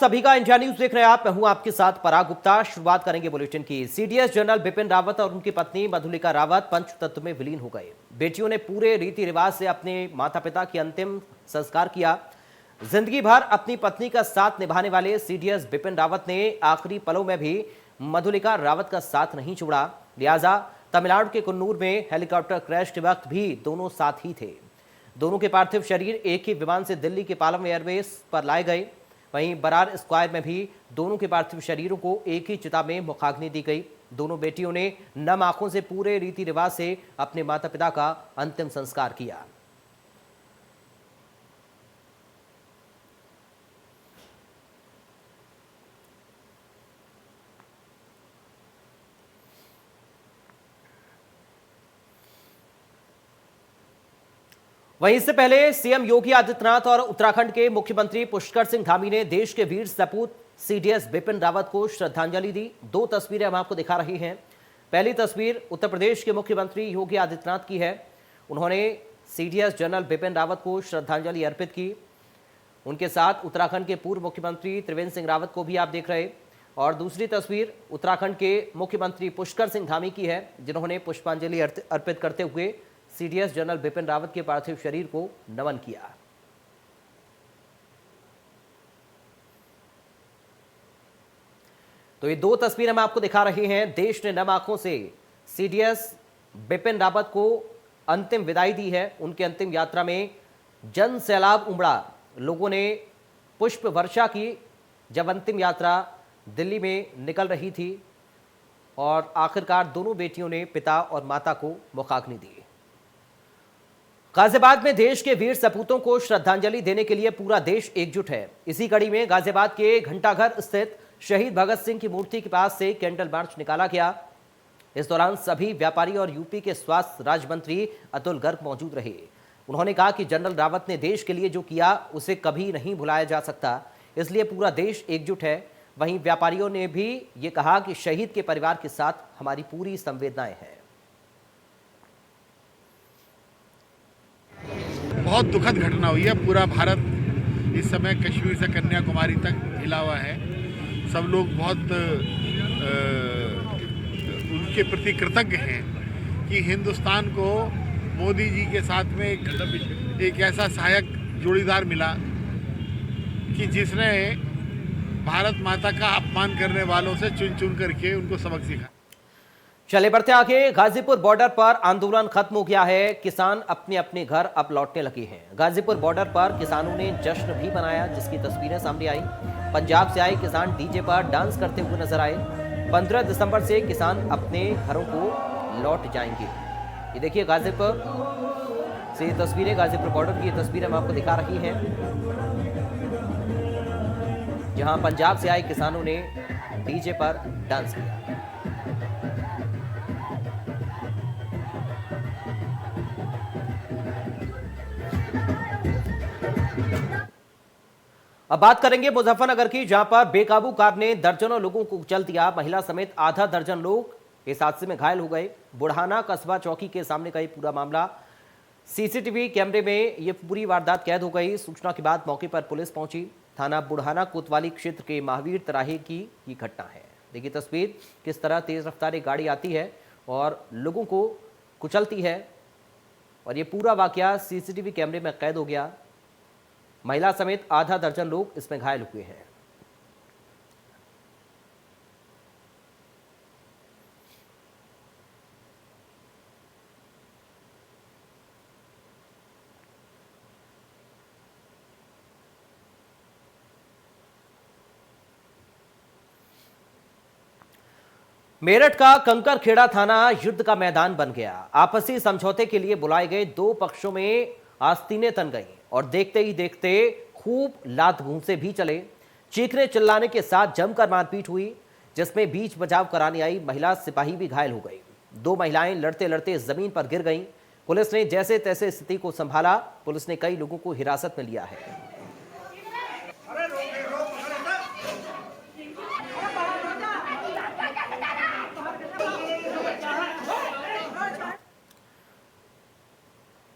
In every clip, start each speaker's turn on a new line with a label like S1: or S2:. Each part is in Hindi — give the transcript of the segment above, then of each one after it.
S1: सभी का इंडिया न्यूज देख रहे हैं आप। मैं हूं आपके साथ पराग गुप्ता। शुरुआत करेंगे बुलेटिन की। सीडीएस जनरल बिपिन रावत और उनकी पत्नी मधुलिका रावत पंचतत्व में विलीन हो गए। बेटियों ने पूरे रीति रिवाज से अपने माता पिता की अंतिम संस्कार किया। जिंदगी भर अपनी पत्नी का साथ निभाने वाले सीडीएस बिपिन रावत ने आखिरी पलों में भी मधुलिका रावत का साथ नहीं छोड़ा। लिहाजा तमिलनाडु के कुन्नूर में हेलीकॉप्टर क्रैश के वक्त भी दोनों साथ ही थे। दोनों के पार्थिव शरीर एक ही विमान से दिल्ली के पालम एयरबेस पर लाए गए। वहीं बरार स्क्वायर में भी दोनों के पार्थिव शरीरों को एक ही चिता में मुखाग्नि दी गई। दोनों बेटियों ने नम आंखों से पूरे रीति रिवाज से अपने माता पिता का अंतिम संस्कार किया। वहीं इससे पहले सीएम योगी आदित्यनाथ और उत्तराखंड के मुख्यमंत्री पुष्कर सिंह धामी ने देश के वीर सपूत सीडीएस बिपिन रावत को श्रद्धांजलि दी। दो तस्वीरें हम आपको दिखा रहे हैं। पहली तस्वीर उत्तर प्रदेश के मुख्यमंत्री योगी आदित्यनाथ की है। उन्होंने सीडीएस जनरल बिपिन रावत को श्रद्धांजलि अर्पित की। उनके साथ उत्तराखंड के पूर्व मुख्यमंत्री त्रिवेंद्र सिंह रावत को भी आप देख रहे। और दूसरी तस्वीर उत्तराखंड के मुख्यमंत्री पुष्कर सिंह धामी की है, जिन्होंने पुष्पांजलि अर्पित करते हुए सीडीएस जनरल बिपिन रावत के पार्थिव शरीर को नमन किया। तो ये दो तस्वीरें हम आपको दिखा रहे हैं। देश ने नम आंखों से सीडीएस बिपिन रावत को अंतिम विदाई दी है। उनकी अंतिम यात्रा में जन सैलाब उमड़ा। लोगों ने पुष्प वर्षा की जब अंतिम यात्रा दिल्ली में निकल रही थी और आखिरकार दोनों बेटियों ने पिता और माता को मुखाग्नि दी। गाजियाबाद में देश के वीर सपूतों को श्रद्धांजलि देने के लिए पूरा देश एकजुट है। इसी कड़ी में गाजियाबाद के घंटाघर स्थित शहीद भगत सिंह की मूर्ति के पास से कैंडल मार्च निकाला गया। इस दौरान सभी व्यापारी और यूपी के स्वास्थ्य राज्य मंत्री अतुल गर्ग मौजूद रहे। उन्होंने कहा कि जनरल रावत ने देश के लिए जो किया उसे कभी नहीं भुलाया जा सकता, इसलिए पूरा देश एकजुट है। वहीं व्यापारियों ने भी ये कहा कि शहीद के परिवार के साथ हमारी पूरी संवेदनाएं हैं।
S2: बहुत दुखद घटना हुई है। पूरा भारत इस समय कश्मीर से कन्याकुमारी तक हिला हुआ है। सब लोग बहुत उनके प्रति कृतज्ञ हैं कि हिंदुस्तान को मोदी जी के साथ में एक ऐसा सहायक जोड़ीदार मिला कि जिसने भारत माता का अपमान करने वालों से चुन चुन करके उनको सबक सिखा।
S1: चले बढ़ते आगे। गाजीपुर बॉर्डर पर आंदोलन खत्म हो गया है। किसान अपने अपने घर अब लौटने लगे हैं। गाजीपुर बॉर्डर पर किसानों ने जश्न भी मनाया, जिसकी तस्वीरें सामने आई। पंजाब से आए किसान डीजे पर डांस करते हुए नजर आए। 15 दिसंबर से किसान अपने घरों को लौट जाएंगे। ये देखिए गाजीपुर से तस्वीरें, गाजीपुर बॉर्डर की तस्वीरें हम आपको दिखा रही हैं, जहां पंजाब से आए किसानों ने डीजे पर डांस किया। अब बात करेंगे मुजफ्फरनगर की, जहां पर बेकाबू कार ने दर्जनों लोगों को कुचल दिया। महिला समेत आधा दर्जन लोग इस हादसे में घायल हो गए। बुढ़ाना कस्बा चौकी के सामने का ये पूरा मामला सीसीटीवी कैमरे में ये पूरी वारदात कैद हो गई। सूचना के बाद मौके पर पुलिस पहुंची। थाना बुढ़ाना कोतवाली क्षेत्र के महावीर तराहे की ये घटना है। देखिए तस्वीर, किस तरह तेज रफ्तार एक गाड़ी आती है और लोगों को कुचलती है, और ये पूरा वाकया सीसीटीवी कैमरे में कैद हो गया। महिला समेत आधा दर्जन लोग इसमें घायल हुए हैं। मेरठ का कंकरखेड़ा थाना युद्ध का मैदान बन गया। आपसी समझौते के लिए बुलाए गए दो पक्षों में आस्तीनें तन गई और देखते ही देखते खूब लात घूंसे भी चले। चीखने चिल्लाने के साथ जमकर मारपीट हुई, जिसमें बीच बचाव कराने आई महिला सिपाही भी घायल हो गई। दो महिलाएं लड़ते लड़ते जमीन पर गिर गईं। पुलिस ने जैसे तैसे स्थिति को संभाला। पुलिस ने कई लोगों को हिरासत में लिया है।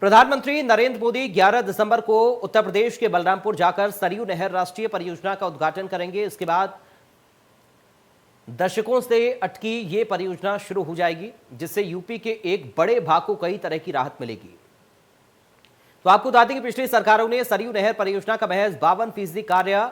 S1: प्रधानमंत्री नरेंद्र मोदी 11 दिसंबर को उत्तर प्रदेश के बलरामपुर जाकर सरयू नहर राष्ट्रीय परियोजना का उद्घाटन करेंगे। इसके बाद दशकों से अटकी ये परियोजना शुरू हो जाएगी, जिससे यूपी के एक बड़े भाग को कई तरह की राहत मिलेगी। तो आपको बता दें कि पिछली सरकारों ने सरयू नहर परियोजना का महज 52% कार्य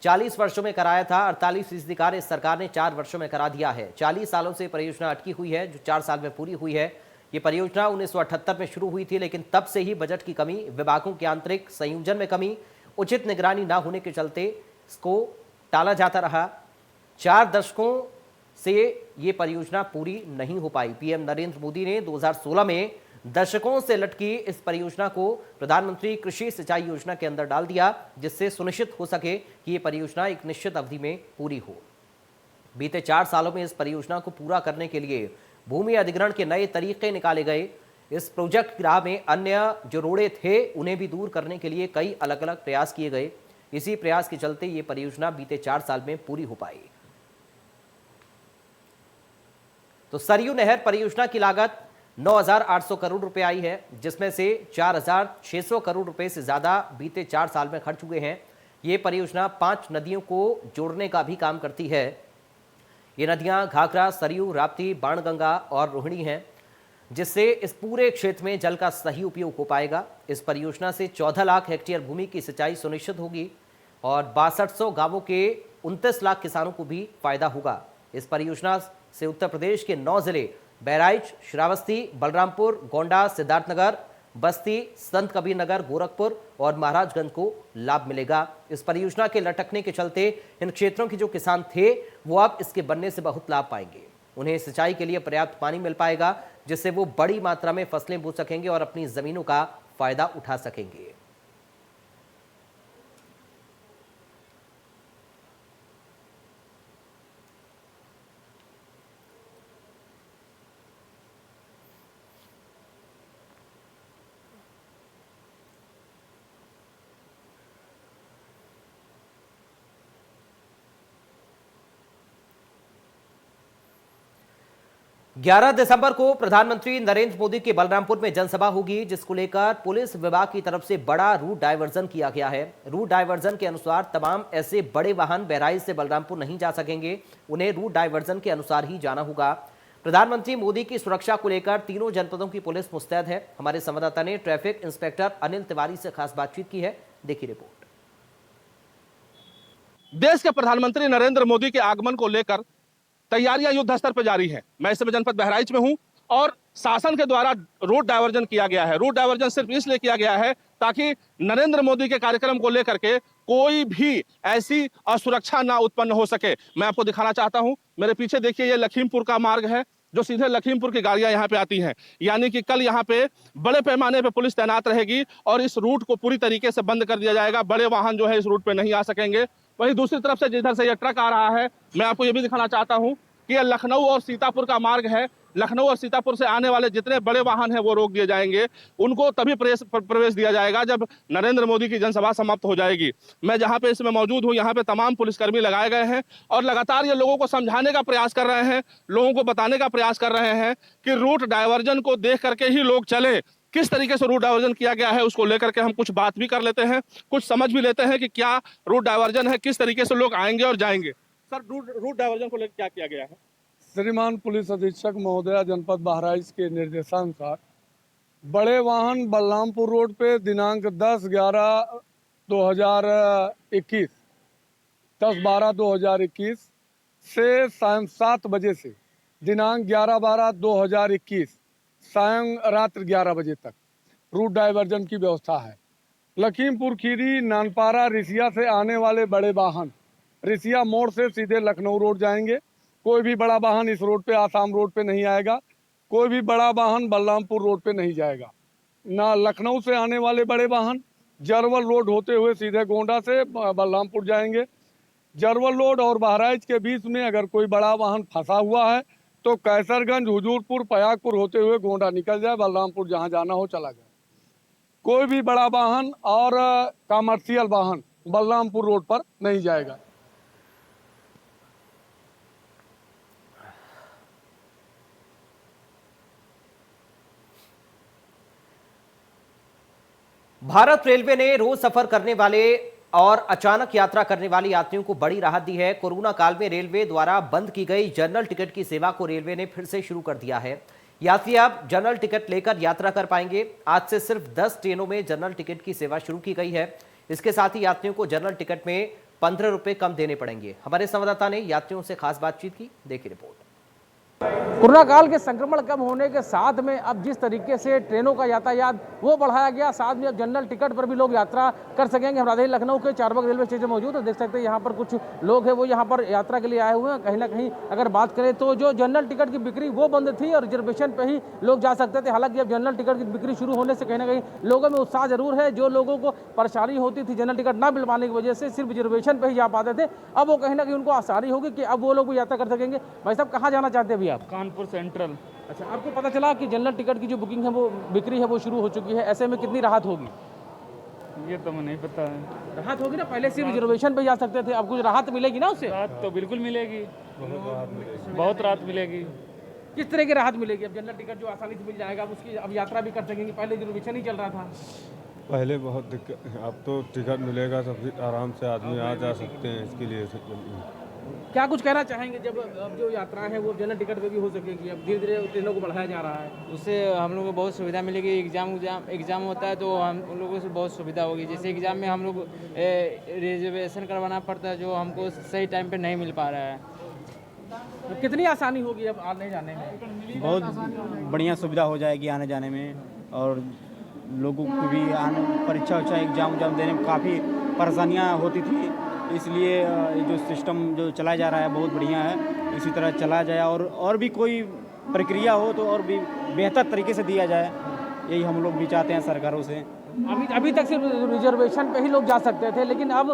S1: 40 वर्षों में कराया था। 48% कार्य इस सरकार ने 4 वर्षों में करा दिया है। 40 सालों से परियोजना अटकी हुई है, जो 4 साल में पूरी हुई है। ये परियोजना 1978 में शुरू हुई थी, लेकिन तब से ही बजट की कमी, विभागों के आंतरिक संयोजन में कमी, उचित निगरानी न होने के चलते इसको टाला जाता रहा। 4 दशकों से ये परियोजना पूरी नहीं हो पाई। पीएम नरेंद्र मोदी ने 2016 में दशकों से लटकी इस परियोजना को प्रधानमंत्री कृषि सिंचाई योजना के अंदर डाल दिया, जिससे सुनिश्चित हो सके कि ये परियोजना एक निश्चित अवधि में पूरी हो। बीते 4 सालों में इस परियोजना को पूरा करने के लिए भूमि अधिग्रहण के नए तरीके निकाले गए। इस प्रोजेक्ट की राह में अन्य जो रोड़े थे उन्हें भी दूर करने के लिए कई अलग अलग प्रयास किए गए। इसी प्रयास के चलते ये परियोजना बीते 4 साल में पूरी हो पाई। तो सरयू नहर परियोजना की लागत 9,800 करोड़ रुपए आई है, जिसमें से 4,600 करोड़ रुपए से ज्यादा बीते 4 साल में खर्च हुए हैं। ये परियोजना 5 नदियों को जोड़ने का भी काम करती है। ये नदियां घाघरा, सरयू, राप्ती, बाणगंगा और रोहिणी हैं, जिससे इस पूरे क्षेत्र में जल का सही उपयोग हो पाएगा। इस परियोजना से 14 लाख हेक्टेयर भूमि की सिंचाई सुनिश्चित होगी और 6200 गांवों के 29 लाख किसानों को भी फायदा होगा। इस परियोजना से उत्तर प्रदेश के 9 जिले बहराइच, श्रावस्ती, बलरामपुर, गोंडा, सिद्धार्थनगर, बस्ती, संत कबीर नगर, गोरखपुर और महाराजगंज को लाभ मिलेगा। इस परियोजना के लटकने के चलते इन क्षेत्रों के जो किसान थे वो अब इसके बनने से बहुत लाभ पाएंगे। उन्हें सिंचाई के लिए पर्याप्त पानी मिल पाएगा, जिससे वो बड़ी मात्रा में फसलें बो सकेंगे और अपनी जमीनों का फायदा उठा सकेंगे। ग्यारह दिसंबर को प्रधानमंत्री नरेंद्र मोदी के बलरामपुर में जनसभा होगी, जिसको लेकर पुलिस विभाग की तरफ से बड़ा रूट डायवर्जन किया गया है। रूट डायवर्जन के अनुसार तमाम ऐसे बड़े वाहन बहराइच से बलरामपुर नहीं जा सकेंगे, उन्हें रूट डायवर्जन के अनुसार ही जाना होगा। प्रधानमंत्री मोदी की सुरक्षा को लेकर तीनों जनपदों की पुलिस मुस्तैद है। हमारे संवाददाता ने ट्रैफिक इंस्पेक्टर अनिल तिवारी से खास बातचीत की है, देखिए रिपोर्ट।
S3: देश के प्रधानमंत्री नरेंद्र मोदी के आगमन को लेकर तैयारियां युद्ध स्तर पर जारी है। मैं इस समय जनपद बहराइच में हूं और शासन के द्वारा रूट डायवर्जन किया गया है। रूट डायवर्जन सिर्फ इसलिए किया गया है ताकि नरेंद्र मोदी के कार्यक्रम को लेकर के कोई भी ऐसी असुरक्षा ना उत्पन्न हो सके। मैं आपको दिखाना चाहता हूं, मेरे पीछे देखिए, ये लखीमपुर का मार्ग है जो सीधे लखीमपुर की गाड़ियां यहाँ पे आती हैं। यानी कि कल यहाँ पे बड़े पैमाने पे पुलिस तैनात रहेगी और इस रूट को पूरी तरीके से बंद कर दिया जाएगा। बड़े वाहन जो है इस रूट पे नहीं आ सकेंगे। वहीं दूसरी तरफ से जिधर से ये ट्रक आ रहा है, मैं आपको ये भी दिखाना चाहता हूं कि ये लखनऊ और सीतापुर का मार्ग है। लखनऊ और सीतापुर से आने वाले जितने बड़े वाहन हैं वो रोक दिए जाएंगे। उनको तभी प्रवेश दिया जाएगा जब नरेंद्र मोदी की जनसभा समाप्त हो जाएगी। मैं जहां पे इसमें मौजूद हूं, यहाँ पे तमाम पुलिसकर्मी लगाए गए हैं और लगातार ये लोगों को समझाने का प्रयास कर रहे हैं, लोगों को बताने का प्रयास कर रहे हैं कि रूट डायवर्जन को देख करके ही लोग चले। किस तरीके से रूट डायवर्जन किया गया है उसको लेकर के हम कुछ बात भी कर लेते हैं, कुछ समझ भी लेते हैं कि क्या रूट डायवर्जन है, किस तरीके से लोग आएंगे और जाएंगे। सर, रूट डायवर्जन को लेकर क्या किया गया है?
S4: श्रीमान पुलिस अधीक्षक महोदया जनपद बहराइच के निर्देशानुसार बड़े वाहन बलरामपुर रोड पे दिनांक 10/11/2021 10/12/2021 से सायं 7 बजे से दिनांक 11/12/2021 सायं रात्रि 11 बजे तक रूट डायवर्जन की व्यवस्था है। लखीमपुर खीरी, नानपारा, रिसिया से आने वाले बड़े वाहन रिसिया मोड़ से सीधे लखनऊ रोड जाएंगे। कोई भी बड़ा वाहन इस रोड पे, आसाम रोड पे नहीं आएगा। कोई भी बड़ा वाहन बलरामपुर रोड पे नहीं जाएगा। ना लखनऊ से आने वाले बड़े वाहन जरवल रोड होते हुए सीधे गोंडा से बलरामपुर जाएंगे। जरवल रोड और बहराइच के बीच में अगर कोई बड़ा वाहन फंसा हुआ है तो कैसरगंज, हुजूरपुर, पयागपुर होते हुए गोंडा निकल जाए, बलरामपुर जहाँ जाना हो चला जाए। कोई भी बड़ा वाहन और कमर्शियल वाहन बलरामपुर रोड पर नहीं जाएगा।
S1: भारत रेलवे ने रोज सफर करने वाले और अचानक यात्रा करने वाले यात्रियों को बड़ी राहत दी है। कोरोना काल में रेलवे द्वारा बंद की गई जनरल टिकट की सेवा को रेलवे ने फिर से शुरू कर दिया है। यात्री अब जनरल टिकट लेकर यात्रा कर पाएंगे। आज से सिर्फ 10 ट्रेनों में जनरल टिकट की सेवा शुरू की गई है। इसके साथ ही यात्रियों को जनरल टिकट में 15 रुपए कम देने पड़ेंगे। हमारे संवाददाता ने यात्रियों से खास बातचीत की, देखिए रिपोर्ट।
S5: कोरोना काल के संक्रमण कम होने के साथ में अब जिस तरीके से ट्रेनों का यातायात वो बढ़ाया गया, साथ में अब जनरल टिकट पर भी लोग यात्रा कर सकेंगे। हम राजधानी लखनऊ के चारबाग रेलवे स्टेशन मौजूद है, देख सकते हैं यहाँ पर कुछ लोग हैं वो यहाँ पर यात्रा के लिए आए हुए हैं। कहीं ना कहीं अगर बात करें तो जो जनरल टिकट की बिक्री वो बंद थी और रिजर्वेशन पे ही लोग जा सकते थे। हालांकि अब जनरल टिकट की बिक्री शुरू होने से कहीं ना कहीं लोगों में उत्साह जरूर है। जो लोगों को परेशानी होती थी जनरल टिकट ना मिल पाने की वजह से सिर्फ रिजर्वेशन पे ही जा पाते थे, अब वो कहीं ना कहीं उनको आसानी होगी कि अब वो लोग भी यात्रा कर सकेंगे। भाई साहब कहाँ जाना चाहते हैं अभी आप?
S6: कानपुर सेंट्रल।
S5: अच्छा, आपको पता चला कि जनरल टिकट की जो बुकिंग है वो बिक्री है वो शुरू हो चुकी है, ऐसे में कितनी राहत होगी?
S6: ये तो मुझे नहीं पता है।
S5: राहत होगी ना, पहले सिर्फ रिजर्वेशन पे जा सकते थे, अब कुछ राहत मिलेगी ना उससे?
S6: राहत तो बिल्कुल मिलेगी, बहुत राहत मिलेगी।
S5: किस तरह की राहत मिलेगी? अब जनरल टिकट जो आसानी से मिल जाएगा, अब उसकी अब यात्रा भी कर सकेंगे, पहले रिजर्वेशन ही चल रहा था।
S7: पहले बहुत दिक्कत, अब तो टिकट मिलेगा, सब आराम से आदमी आ जा सकते हैं। इसके लिए
S5: क्या कुछ कहना चाहेंगे जब अब जो यात्रा है वो जनरल टिकट पे भी हो सकेगी? अब धीरे धीरे ट्रेनों को बढ़ाया जा रहा है,
S6: उससे हम लोग को बहुत सुविधा मिलेगी। एग्ज़ाम होता है तो हम लोगों से बहुत सुविधा होगी। जैसे एग्ज़ाम में हम लोग रिजर्वेशन करवाना पड़ता है जो हमको सही टाइम पे नहीं मिल पा रहा है।
S5: तो कितनी आसानी होगी अब आने जाने में?
S8: बहुत बढ़िया सुविधा हो जाएगी आने जाने में, और लोगों को भी परीक्षा एग्ज़ाम देने में काफ़ी परेशानियां होती थी। इसलिए जो सिस्टम जो चलाया जा रहा है बहुत बढ़िया है, इसी तरह चला जाए और भी कोई प्रक्रिया हो तो और भी बेहतर तरीके से दिया जाए, यही हम लोग भी चाहते हैं सरकारों से।
S5: अभी तक सिर्फ रिजर्वेशन पे ही लोग जा सकते थे, लेकिन अब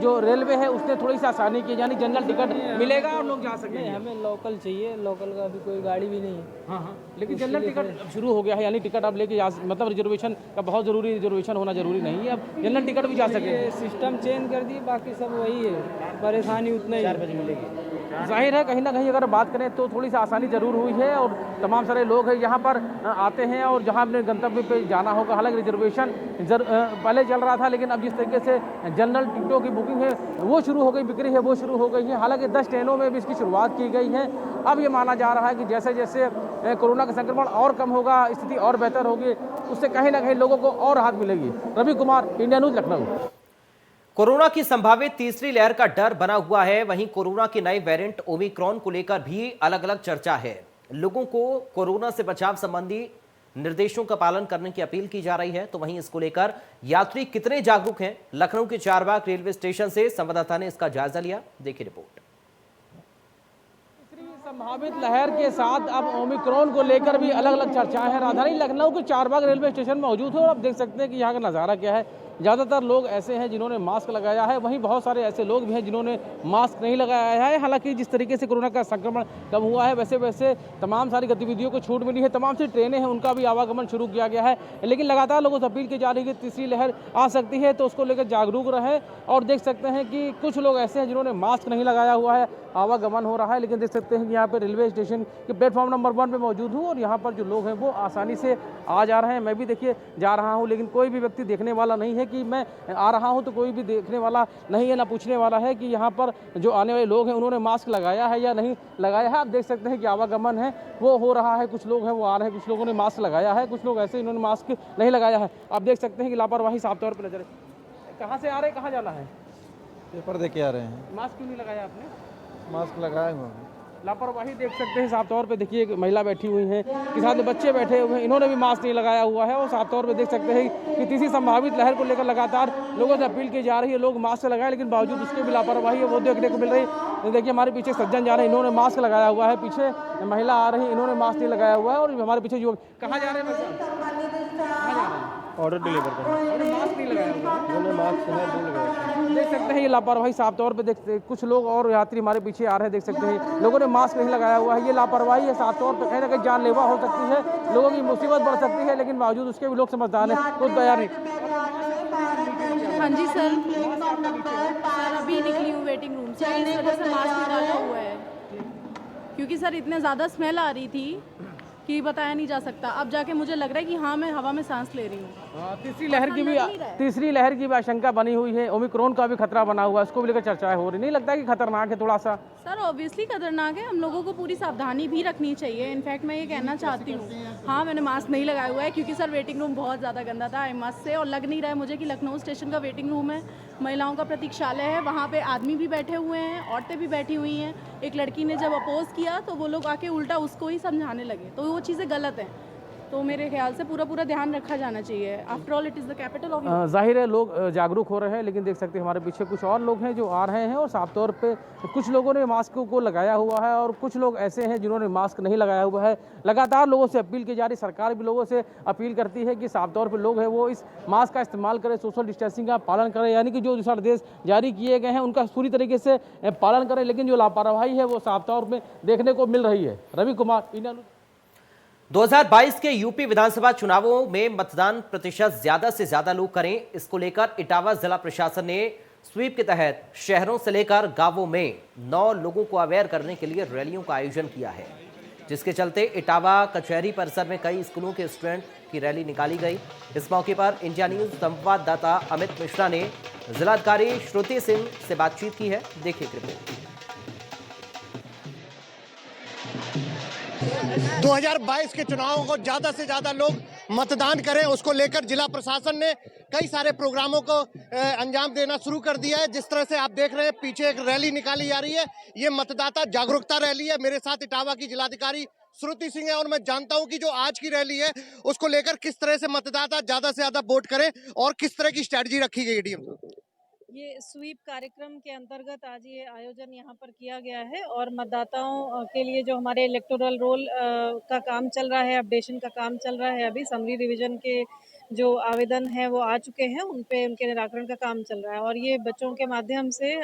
S5: जो रेलवे है उसने थोड़ी सी आसानी की, यानी जनरल टिकट मिलेगा और लोग जा सकेंगे।
S9: हमें लोकल चाहिए, लोकल का अभी कोई गाड़ी भी नहीं है।
S5: हाँ, लेकिन जनरल टिकट शुरू हो गया है, यानी टिकट अब लेके मतलब रिजर्वेशन का बहुत ज़रूरी, रिजर्वेशन होना जरूरी नहीं है, अब जनरल टिकट भी जा सकेंगे।
S9: सिस्टम चेंज कर दिए, बाकी सब वही है, परेशानी उतना ही
S5: 4 बजे मिलेगी। जाहिर है कहीं ना कहीं अगर बात करें तो थोड़ी सी आसानी ज़रूर हुई है और तमाम सारे लोग हैं यहाँ पर आते हैं और जहाँ अपने गंतव्य पे जाना होगा। हालांकि रिजर्वेशन पहले चल रहा था, लेकिन अब जिस तरीके से जनरल टिकटों की बुकिंग है वो शुरू हो गई, बिक्री है वो शुरू हो गई है। हालांकि 10 ट्रेनों में भी इसकी शुरुआत की गई है। अब ये माना जा रहा है कि जैसे जैसे कोरोना का संक्रमण और कम होगा, स्थिति और बेहतर होगी, उससे कहीं ना कहीं लोगों को और राहत मिलेगी। Ravi Kumar, India news, Lucknow.
S1: Corona की संभावित तीसरी लहर का डर बना हुआ है। वहीं कोरोना के नए वेरिएंट ओमिक्रॉन को लेकर भी अलग अलग चर्चा है। लोगों को कोरोना से बचाव संबंधी निर्देशों का पालन करने की अपील की जा रही है, तो वहीं इसको लेकर यात्री कितने जागरूक हैं? लखनऊ के चारबाग रेलवे स्टेशन से संवाददाता ने इसका जायजा लिया, देखिए रिपोर्ट।
S5: संभावित लहर के साथ अब ओमिक्रॉन को लेकर भी अलग अलग चर्चाएं हैं। राजधानी लखनऊ के चारबाग रेलवे स्टेशन मौजूद है और आप देख सकते हैं कि यहाँ का नज़ारा क्या है। ज़्यादातर लोग ऐसे हैं जिन्होंने मास्क लगाया है, वहीं बहुत सारे ऐसे लोग भी हैं जिन्होंने मास्क नहीं लगाया है। हालांकि जिस तरीके से कोरोना का संक्रमण कम हुआ है वैसे वैसे तमाम सारी गतिविधियों को छूट मिली है, तमाम सी ट्रेनें हैं उनका भी आवागमन शुरू किया गया है। लेकिन लगातार लोगों से अपील की जा रही है कि तीसरी लहर आ सकती है, तो उसको लेकर जागरूक रहें। और देख सकते हैं कि कुछ लोग ऐसे हैं जिन्होंने मास्क नहीं लगाया हुआ है, आवागमन हो रहा है। लेकिन देख सकते हैं कि यहाँ पर रेलवे स्टेशन के प्लेटफॉर्म नंबर 1 पे मौजूद हूँ और यहाँ पर जो लोग हैं वो आसानी से आ जा रहे हैं। मैं भी देखिए जा रहा हूँ, लेकिन कोई भी व्यक्ति देखने वाला नहीं है कि मैं आ रहा हूँ, तो कोई भी देखने वाला नहीं है, ना पूछने वाला है कि यहाँ पर जो आने वाले लोग हैं उन्होंने मास्क लगाया है या नहीं लगाया है। आप देख सकते हैं कि आवागमन है वो हो रहा है, कुछ लोग हैं वो आ रहे हैं, कुछ लोगों ने मास्क लगाया है, कुछ लोग ऐसे इन्होंने मास्क नहीं लगाया है। आप देख सकते हैं कि लापरवाही साफ तौर पर नजर है। कहाँ से आ रहे हैं, कहाँ जाना है?
S10: पेपर दे के आ रहे हैं।
S5: मास्क क्यों नहीं लगाया आपने?
S10: मास्क लगाए हुए हैं।
S5: लापरवाही देख सकते हैं साफ तौर पे। देखिए एक महिला बैठी हुई हैं, के साथ में बच्चे बैठे हुए हैं, इन्होंने भी मास्क नहीं लगाया हुआ है। और साफ तौर पे देख सकते हैं कि तीसरी संभावित लहर को लेकर लगातार लोगों से अपील की जा रही है, लोग मास्क लगाए, लेकिन बावजूद उसके भी लापरवाही है वो देखने को मिल रही है। देखिए हमारे पीछे सज्जन जा रहे हैं, इन्होंने मास्क लगाया हुआ है, पीछे महिला आ रही है, इन्होंने मास्क नहीं लगाया हुआ है। और हमारे पीछे युवक कहाँ जा रहे हैं?
S10: ऑर्डर डिलीवर कर
S5: मास्क नहीं लगाया हुआ है,
S10: उन्होंने मास्क नहीं लगाया।
S5: देख सकते हैं ये लापरवाही साफ तौर पे देखते। कुछ लोग और यात्री हमारे पीछे आ रहे हैं, देख सकते हैं लोगों ने मास्क नहीं लगाया हुआ है। ये लापरवाही है साफ तौर पे, कहीं ना कहीं जानलेवा हो सकती है, लोगों की मुसीबत बढ़ सकती है, लेकिन बावजूद उसके भी लोग समझदार हैं, खुद तैयार नहीं।
S11: हाँ जी सर, अभी निकली हूँ वेटिंग रूम से, इस वजह से मास्क निकाला हुआ है, क्योंकि सर इतने ज़्यादा स्मेल आ रही थी कि बताया नहीं जा सकता। अब जाके मुझे लग रहा है कि हाँ, मैं हवा में सांस ले रही हूँ।
S5: तीसरी लहर की भी आशंका बनी हुई है, ओमिक्रॉन का भी खतरा बना हुआ है, उसको भी लेकर चर्चाएं हो रही, नहीं लगता है कि खतरनाक है थोड़ा सा?
S11: सर ऑब्वियसली खतरनाक है, हम लोगों को पूरी सावधानी भी रखनी चाहिए। इनफैक्ट मैं ये कहना चाहती हूँ, हाँ मैंने मास्क नहीं लगाया हुआ है क्योंकि सर वेटिंग रूम बहुत ज़्यादा गंदा था, आई मस्ट से, और लग नहीं रहा है मुझे कि लखनऊ स्टेशन का वेटिंग रूम है, महिलाओं का प्रतीक्षालय है, वहाँ पे आदमी भी बैठे हुए हैं, औरतें भी बैठी हुई हैं। एक लड़की ने जब अपोज किया तो वो लोग आके उल्टा उसको ही समझाने लगे, तो वो चीज़ें गलत हैं। तो मेरे ख्याल से पूरा ध्यान रखा जाना चाहिए। After all it is the capital of.
S5: जाहिर है लोग जागरूक हो रहे हैं, लेकिन देख सकते हैं हमारे पीछे कुछ और लोग हैं जो आ रहे हैं, और साफ तौर पे कुछ लोगों ने मास्क को लगाया हुआ है और कुछ लोग ऐसे हैं जिन्होंने मास्क नहीं लगाया हुआ है। लगातार लोगों से अपील की जा रही, सरकार भी लोगों से अपील करती है कि साफ तौर पर लोग हैं वो इस मास्क का इस्तेमाल करें, सोशल डिस्टेंसिंग का पालन करें, यानी कि जो दिशा निर्देश जारी किए गए हैं उनका पूरी तरीके से पालन करें। लेकिन जो लापरवाही है वो साफ तौर पर देखने को मिल रही है। रवि कुमार,
S1: 2022 के यूपी विधानसभा चुनावों में मतदान प्रतिशत ज्यादा से ज्यादा लोग करें, इसको लेकर इटावा जिला प्रशासन ने स्वीप के तहत शहरों से लेकर गांवों में 9 लोगों को अवेयर करने के लिए रैलियों का आयोजन किया है, जिसके चलते इटावा कचहरी परिसर में कई स्कूलों के स्टूडेंट की रैली निकाली गई। इस मौके पर इंडिया न्यूज संवाददाता अमित मिश्रा ने जिलाधिकारी श्रुति सिंह से बातचीत की है। देखिए रिपोर्ट।
S12: 2022 के चुनावों को ज्यादा से ज्यादा लोग मतदान करें, उसको लेकर जिला प्रशासन ने कई सारे प्रोग्रामों को अंजाम देना शुरू कर दिया है। जिस तरह से आप देख रहे हैं पीछे एक रैली निकाली जा रही है, ये मतदाता जागरूकता रैली है। मेरे साथ इटावा की जिलाधिकारी श्रुति सिंह है और मैं जानता हूं कि जो आज की रैली है उसको लेकर किस तरह से मतदाता ज्यादा से ज्यादा वोट करें और किस तरह की स्ट्रेटजी रखी गई है। डीएम
S9: ये स्वीप कार्यक्रम के अंतर्गत आज ये आयोजन यहाँ पर किया गया है और मतदाताओं के लिए जो हमारे इलेक्टोरल रोल का काम चल रहा है, अपडेशन का काम चल रहा है, अभी समरी रिवीजन के जो आवेदन है वो आ चुके हैं, उन पे उनके निराकरण का काम चल रहा है और ये बच्चों के माध्यम से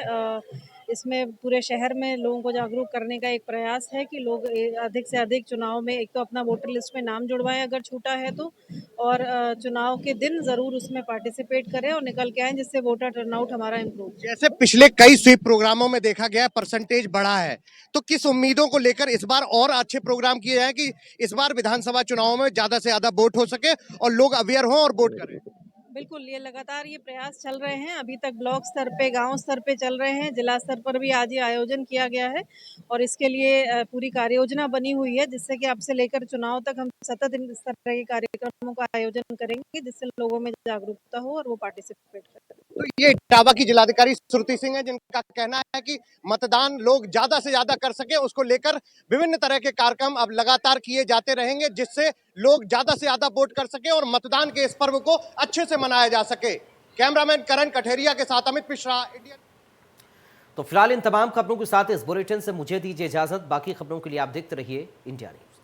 S9: इसमें पूरे शहर में लोगों को जागरूक करने का एक प्रयास है कि लोग अधिक से अधिक चुनाव में एक तो अपना वोटर लिस्ट में नाम जुड़वाएं अगर छूटा है तो, और चुनाव के दिन जरूर उसमें पार्टिसिपेट करें और निकल के आए, जिससे वोटर टर्नआउट हमारा इम्प्रूव।
S12: जैसे पिछले कई स्वीप प्रोग्रामों में देखा गया परसेंटेज बढ़ा है, तो किस उम्मीदों को लेकर इस बार और अच्छे प्रोग्राम किए जाए कि इस बार विधानसभा चुनावों में ज्यादा से ज्यादा वोट हो सके और लोग अवेयर हों और वोट करें?
S9: बिल्कुल, ये लगातार ये प्रयास चल रहे हैं। अभी तक ब्लॉक स्तर पे, गांव स्तर पे चल रहे हैं, जिला स्तर पर भी आज ये आयोजन किया गया है और इसके लिए पूरी कार्य योजना बनी हुई है, जिससे कि अब से लेकर चुनाव तक हम सतत इस तरह के कार्यक्रमों का आयोजन करेंगे जिससे लोगों में जागरूकता हो और वो पार्टिसिपेट करें।
S12: तो ये इटावा की जिलाधिकारी श्रुति सिंह है, जिनका कहना है कि मतदान लोग ज्यादा से ज्यादा कर सके, उसको लेकर विभिन्न तरह के कार्यक्रम अब लगातार किए जाते रहेंगे, जिससे लोग ज्यादा से ज्यादा वोट कर सके और मतदान के इस पर्व को अच्छे से मनाया जा सके। कैमरामैन करण कठेरिया के साथ अमित मिश्रा, इंडियन।
S1: तो फिलहाल इन तमाम खबरों के साथ इस बुलेटिन से मुझे दीजिए इजाजत। बाकी खबरों के लिए आप देखते रहिए इंडिया न्यूज।